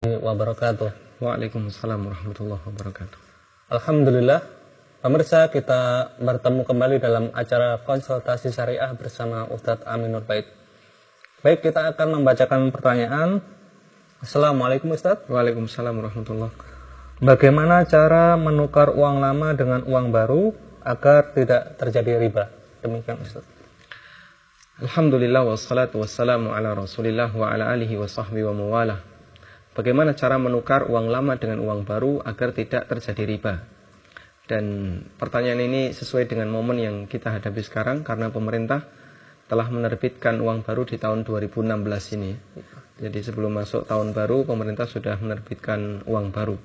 Wabarakatuh. Waalaikumsalam warahmatullahi wabarakatuh. Alhamdulillah, pemirsa, kita bertemu kembali dalam acara konsultasi syariah bersama Ustadz Aminur Bait. Baik, kita akan membacakan pertanyaan. Assalamualaikum Ustadz. Waalaikumsalam warahmatullahi wabarakatuh. Bagaimana cara menukar uang lama dengan uang baru agar tidak terjadi riba? Demikian Ustadz. Alhamdulillah wassalatu wassalamu ala Rasulillah wa ala alihi wa sahbihi wa mawalah. Bagaimana cara menukar uang lama dengan uang baru agar tidak terjadi riba? Dan pertanyaan ini sesuai dengan momen yang kita hadapi sekarang karena pemerintah telah menerbitkan uang baru di tahun 2016 ini. Jadi sebelum masuk tahun baru, pemerintah sudah menerbitkan uang baru.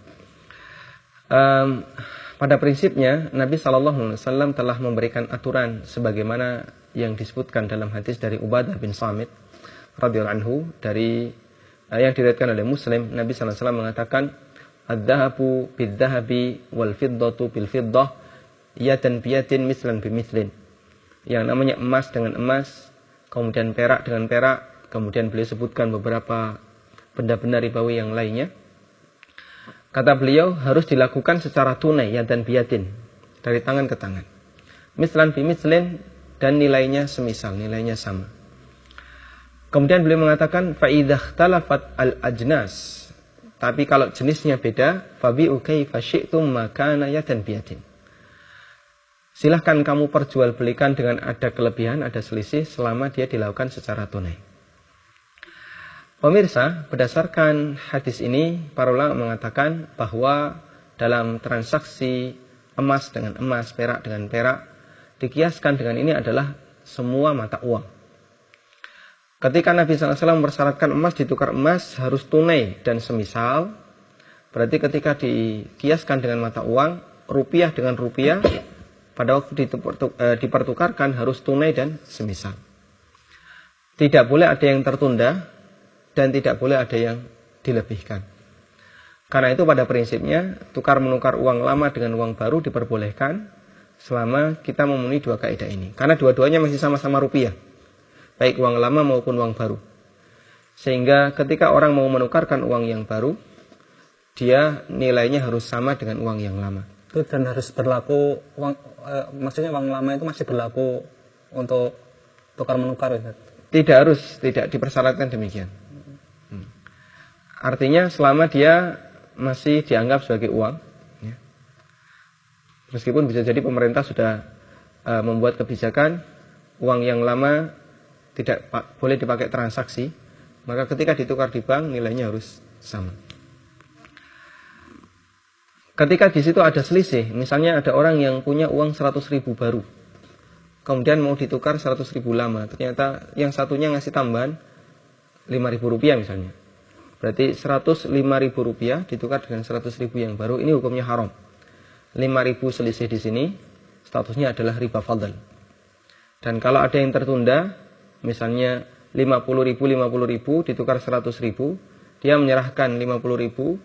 Pada prinsipnya, Nabi SAW telah memberikan aturan sebagaimana yang disebutkan dalam hadis dari Ubadah bin Samit radhiyallahu anhu dari yang diriwayatkan oleh Muslim. Nabi SAW mengatakan, "Adz-dzahabu bidz-dzahabi wal fiddatu bil fiddah, yadan biyatin mislan bimislin." Yang namanya emas dengan emas, kemudian perak dengan perak, kemudian beliau sebutkan beberapa benda-benda ribawi yang lainnya. Kata beliau, harus dilakukan secara tunai, yadan biyatin, dari tangan ke tangan. Mislan bimislin, dan nilainya semisal, nilainya sama. Kemudian beliau mengatakan fa-idza ikhtalafat al-ajnas. Tapi kalau jenisnya beda, fabi'u kaifa syi'tum ma kana yadan biyadin. Silahkan kamu perjualbelikan dengan ada kelebihan, ada selisih selama dia dilakukan secara tunai. Pemirsa, berdasarkan hadis ini para ulama mengatakan bahwa dalam transaksi emas dengan emas, perak dengan perak, dikiaskan dengan ini adalah semua mata uang. Ketika Nabi SAW mempersyaratkan emas ditukar emas harus tunai dan semisal, berarti ketika dikiaskan dengan mata uang, rupiah dengan rupiah, pada waktu dipertukarkan harus tunai dan semisal. Tidak boleh ada yang tertunda dan tidak boleh ada yang dilebihkan. Karena itu pada prinsipnya tukar-menukar uang lama dengan uang baru diperbolehkan selama kita memenuhi dua kaidah ini. Karena dua-duanya masih sama-sama rupiah, baik uang lama maupun uang baru. Sehingga ketika orang mau menukarkan uang yang baru, dia nilainya harus sama dengan uang yang lama. Itu dan harus berlaku maksudnya uang lama itu masih berlaku untuk tukar menukar ya? Tidak harus, tidak dipersyaratkan demikian. Artinya selama dia masih dianggap sebagai uang, ya. Meskipun bisa jadi pemerintah sudah membuat kebijakan uang yang lama tidak boleh dipakai transaksi, maka ketika ditukar di bank nilainya harus sama. Ketika di situ ada selisih, misalnya ada orang yang punya uang 100.000 baru, kemudian mau ditukar 100.000 lama, ternyata yang satunya ngasih tambahan 5.000 rupiah misalnya. Berarti 105.000 rupiah ditukar dengan 100.000 yang baru, ini hukumnya haram. 5.000 selisih di sini, statusnya adalah riba fadl. Dan kalau ada yang tertunda, misalnya 50.000 ditukar 100.000, dia menyerahkan 50.000,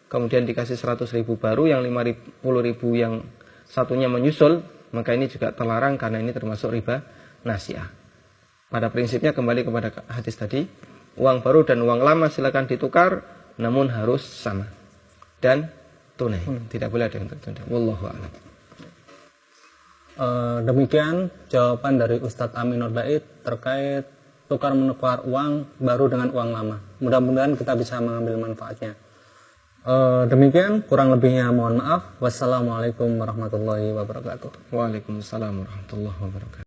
kemudian dikasih 100.000 baru, yang 50.000 yang satunya menyusul, maka ini juga terlarang karena ini termasuk riba nasi'ah. Pada prinsipnya kembali kepada hadis tadi, uang baru dan uang lama silakan ditukar, namun harus sama dan tunai. Tidak boleh ada yang tertunda. Wallahu a'lam. Demikian jawaban dari Ustadz Aminur Bait terkait tukar menukar uang baru dengan uang lama. Mudah-mudahan kita bisa mengambil manfaatnya. Demikian, kurang lebihnya mohon maaf. Wassalamualaikum warahmatullahi wabarakatuh. Waalaikumsalam warahmatullahi wabarakatuh.